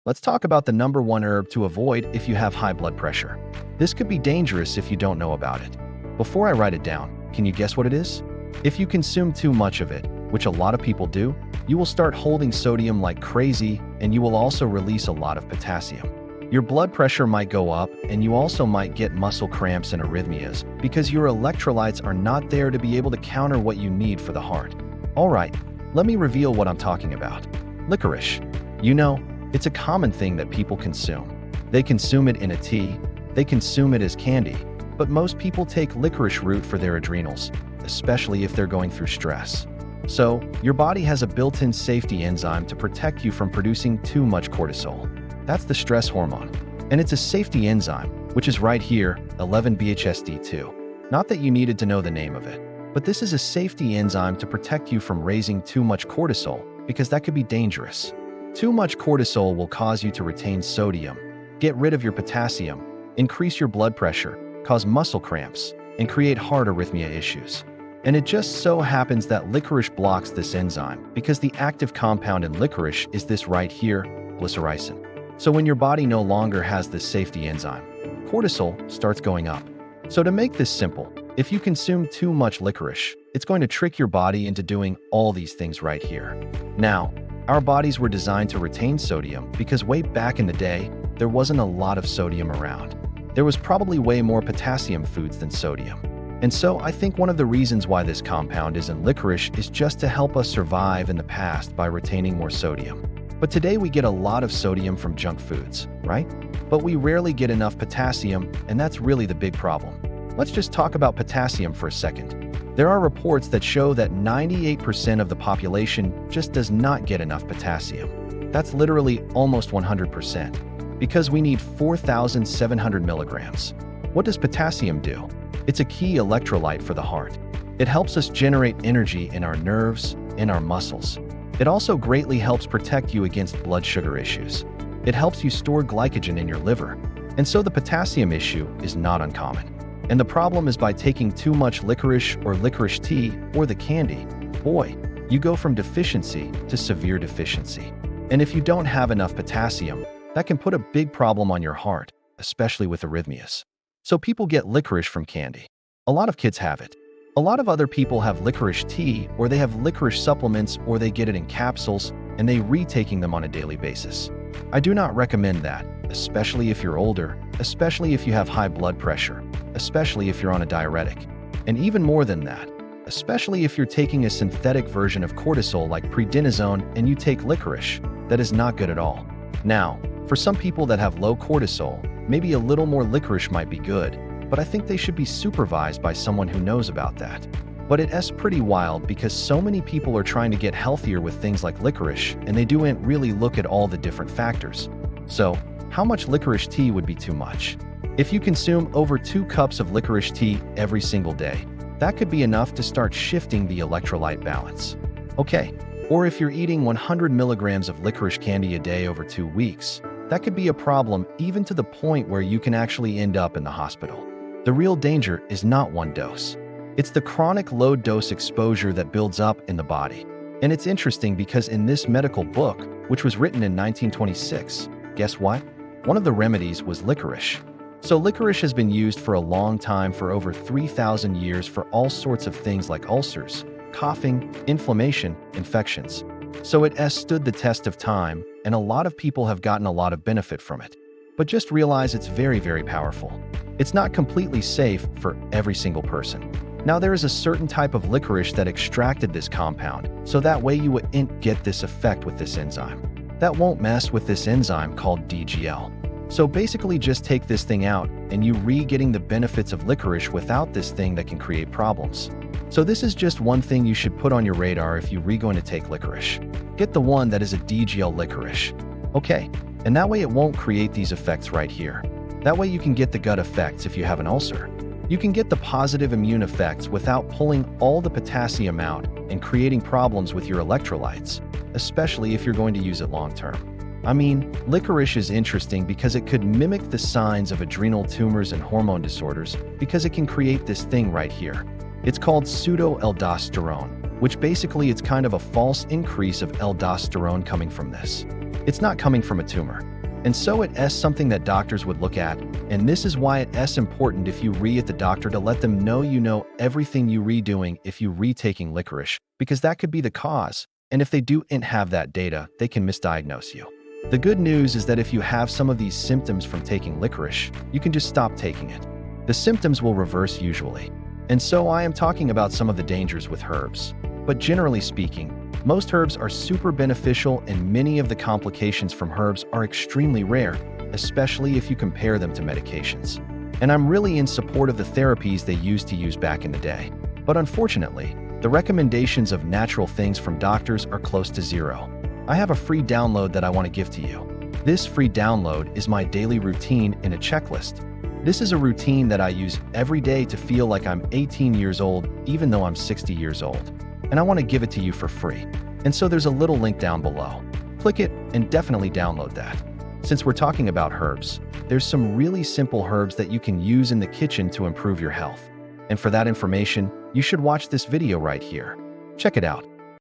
Let's talk about the number one herb to avoid if you have high blood pressure. This could be dangerous if you don't know about it. Before I write it down, can you guess what it is? If you consume too much of it, which a lot of people do, you will start holding sodium like crazy, and you will also release a lot of potassium. Your blood pressure might go up, and you also might get muscle cramps and arrhythmias because your electrolytes are not there to be able to counter what you need for the heart. Alright, let me reveal what I'm talking about. Licorice. You know, it's a common thing that people consume. They consume it in a tea, they consume it as candy, but most people take licorice root for their adrenals, especially if they're going through stress. So, your body has a built-in safety enzyme to protect you from producing too much cortisol. That's the stress hormone. And it's a safety enzyme, which is right here, 11-BHSD2. Not that you needed to know the name of it, but this is a safety enzyme to protect you from raising too much cortisol, because that could be dangerous. Too much cortisol will cause you to retain sodium, get rid of your potassium, increase your blood pressure, cause muscle cramps, and create heart arrhythmia issues. And it just so happens that licorice blocks this enzyme because the active compound in licorice is this right here, glycyrrhizin. So when your body no longer has this safety enzyme, cortisol starts going up. So to make this simple, if you consume too much licorice, it's going to trick your body into doing all these things right here. Now, our bodies were designed to retain sodium because way back in the day, there wasn't a lot of sodium around. There was probably way more potassium foods than sodium. And so I think one of the reasons why this compound is in licorice is just to help us survive in the past by retaining more sodium. But today we get a lot of sodium from junk foods, right? But we rarely get enough potassium, and that's really the big problem. Let's just talk about potassium for a second. There are reports that show that 98% of the population just does not get enough potassium. That's literally almost 100%, because we need 4,700 milligrams. What does potassium do? It's a key electrolyte for the heart. It helps us generate energy in our nerves and our muscles. It also greatly helps protect you against blood sugar issues. It helps you store glycogen in your liver. And so the potassium issue is not uncommon. And the problem is by taking too much licorice or licorice tea or the candy, boy, you go from deficiency to severe deficiency. And if you don't have enough potassium, that can put a big problem on your heart, especially with arrhythmias. So people get licorice from candy. A lot of kids have it. A lot of other people have licorice tea, or they have licorice supplements, or they get it in capsules, and they retaking them on a daily basis. I do not recommend that, especially if you're older, especially if you have high blood pressure, especially if you're on a diuretic. And even more than that, especially if you're taking a synthetic version of cortisol like prednisone and you take licorice, that is not good at all. Now, for some people that have low cortisol, maybe a little more licorice might be good, but I think they should be supervised by someone who knows about that. But it's pretty wild because so many people are trying to get healthier with things like licorice, and they don't really look at all the different factors. So, how much licorice tea would be too much? If you consume over 2 cups of licorice tea every single day, that could be enough to start shifting the electrolyte balance. Okay, or if you're eating 100 milligrams of licorice candy a day over 2 weeks, that could be a problem even to the point where you can actually end up in the hospital. The real danger is not one dose. It's the chronic low-dose exposure that builds up in the body. And it's interesting because in this medical book, which was written in 1926, guess what? One of the remedies was licorice. So licorice has been used for a long time, for over 3,000 years, for all sorts of things like ulcers, coughing, inflammation, infections. So it has stood the test of time, and a lot of people have gotten a lot of benefit from it. But just realize it's very, very powerful. It's not completely safe for every single person. Now, there is a certain type of licorice that extracted this compound, so that way you wouldn't get this effect with this enzyme. That won't mess with this enzyme called DGL. So basically just take this thing out, and you getting the benefits of licorice without this thing that can create problems. So this is just one thing you should put on your radar if you're going to take licorice. Get the one that is a DGL licorice. Okay, and that way it won't create these effects right here. That way you can get the gut effects if you have an ulcer. You can get the positive immune effects without pulling all the potassium out and creating problems with your electrolytes, especially if you're going to use it long term. I mean, licorice is interesting because it could mimic the signs of adrenal tumors and hormone disorders because it can create this thing right here. It's called pseudo-aldosterone, which basically it's kind of a false increase of aldosterone coming from this. It's not coming from a tumor. And so it's something that doctors would look at, and this is why it's important if you at the doctor to let them know you know everything you doing if you taking licorice, because that could be the cause, and if they don't have that data, they can misdiagnose you. The good news is that if you have some of these symptoms from taking licorice, you can just stop taking it. The symptoms will reverse usually. And so I am talking about some of the dangers with herbs. But generally speaking, most herbs are super beneficial and many of the complications from herbs are extremely rare, especially if you compare them to medications. And I'm really in support of the therapies they used to use back in the day. But unfortunately, the recommendations of natural things from doctors are close to zero. I have a free download that I want to give to you. This free download is my daily routine in a checklist. This is a routine that I use every day to feel like I'm 18 years old, even though I'm 60 years old. And I want to give it to you for free. And so there's a little link down below. Click it and definitely download that. Since we're talking about herbs, there's some really simple herbs that you can use in the kitchen to improve your health. And for that information, you should watch this video right here. Check it out.